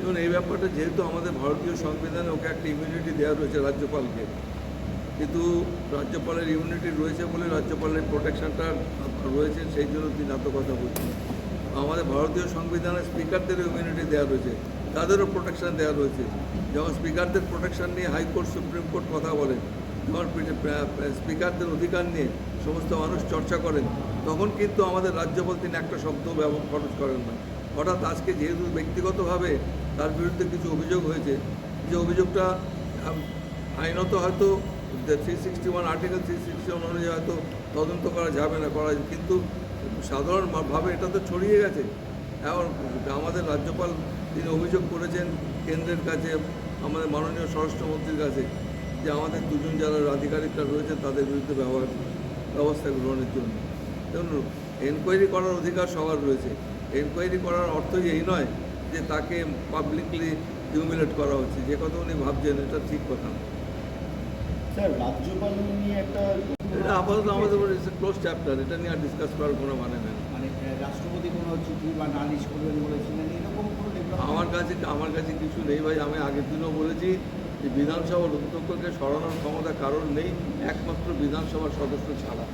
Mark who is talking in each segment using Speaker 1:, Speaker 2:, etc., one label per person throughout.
Speaker 1: এবং এই ব্যাপারটা যেহেতু আমাদের ভারতীয় সংবিধানে ওকে একটা ইমিউনিটি দেওয়া রয়েছে রাজ্যপালকে, কিন্তু রাজ্যপালের ইমিউনিটি রয়েছে বলে রাজ্যপালের প্রোটেকশনটা রয়েছে, সেই জন্য তিনি এত কথা বলছেন। আমাদের ভারতীয় সংবিধানে স্পিকারদেরও ইমিউনিটি দেওয়া রয়েছে, তাদেরও প্রোটেকশন দেওয়া রয়েছে। যখন স্পিকারদের প্রোটেকশন নিয়ে হাইকোর্ট সুপ্রিম কোর্ট কথা বলেন, যখন স্পিকারদের অধিকার নিয়ে সমস্ত মানুষ চর্চা করেন, তখন কিন্তু আমাদের রাজ্যপাল তিনি একটা শব্দ ব্যবহার খরচ করেন না। হঠাৎ আজকে যেহেতু ব্যক্তিগতভাবে তার বিরুদ্ধে কিছু অভিযোগ হয়েছে, যে অভিযোগটা আইনত হয়তো 361 আর্টিকেল 361 অনুযায়ী হয়তো তদন্ত করা যাবে না, কিন্তু সাধারণভাবে এটা তো ছড়িয়ে গেছে। এখন আমাদের রাজ্যপাল তিনি অভিযোগ করেছেন কেন্দ্রের কাছে, আমাদের মাননীয় স্বরাষ্ট্রমন্ত্রীর কাছে, যে আমাদের দুজন যারা আধিকারিকরা রয়েছেন তাদের বিরুদ্ধে ব্যবস্থা গ্রহণের জন্য। দেখুন, এনকোয়ারি করার অধিকার সবার রয়েছে। এনকোয়ারি করার অর্থই এই নয় যে তাকে পাবলিকলি হিউমিলেট করা হচ্ছে, যে কথা উনি ভাবছেন এটা ঠিক কথা না।
Speaker 2: স্যার, রাজ্যপাল নিয়ে একটা
Speaker 1: এটা আপাতত আমাদের ক্লোজ চ্যাপ্টার, এটা নিয়ে আর ডিসকাস করার কোনো মানে নেই।
Speaker 2: মানে রাষ্ট্রপতি কোনো চিঠি বা নালিশ করবেন বলেছিলেন, এরকম কোনো
Speaker 1: আমার কাছে কিছু নেই ভাই। আমি আগের দিনও বলেছি যে বিধানসভার অধ্যক্ষকে সরানোর ক্ষমতা কারণ নেই, একমাত্র বিধানসভার সদস্য ছাড়া।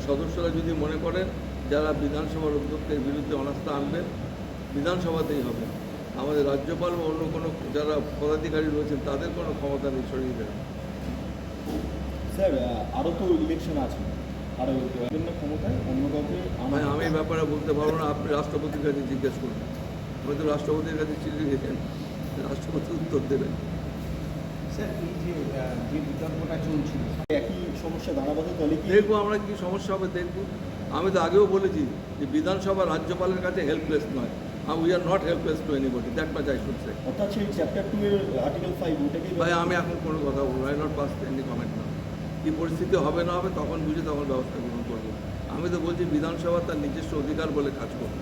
Speaker 1: সদস্যরা যদি মনে করেন যারা বিধানসভার অধ্যক্ষের বিরুদ্ধে অনাস্থা আনবেন, বিধানসভাতেই হবে। আমাদের রাজ্যপাল বা অন্য কোনো যারা পদাধিকারী রয়েছেন তাদের কোনো ক্ষমতা নেই সরিয়ে দেবেন।
Speaker 2: স্যার, আরও তো ইলেকশন আছে, আরও জন্য ক্ষমতায় অন্য কাউকে
Speaker 1: আমি এই ব্যাপারে বলতে পারবো না, আপনি রাষ্ট্রপতির কাছে জিজ্ঞেস করুন। আমি তো রাষ্ট্রপতির কাছে চিঠি লিখেছেন, রাষ্ট্রপতি উত্তর দেবেন।
Speaker 2: স্যার, এই যে বিতর্কটা চলছিল, একই সমস্যা দাঁড়াবে তাহলে কি?
Speaker 1: দেখবো আমরা কি সমস্যা হবে দেখবো। আমি তো আগেও বলেছি যে বিধানসভা রাজ্যপালের কাছে হেল্পলেস নয়, we are not helpless two anybody, that much I should say.
Speaker 2: অর্থাৎ সেই চ্যাপ্টার 2 এর আর্টিকেল 5 ওটাকে
Speaker 1: ভাই আমি এখন কোনো কথা বলবো, I not pass any comment না। কী পরিস্থিতি হবে না হবে তখন বুঝে তখন ব্যবস্থা গ্রহণ করবো। আমি তো বলছি বিধানসভা তার নিজস্ব অধিকার বলে কাজ করবে।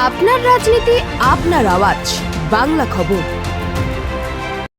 Speaker 3: আপনার রাজনীতি, আপনার আওয়াজ, বাংলা খবর।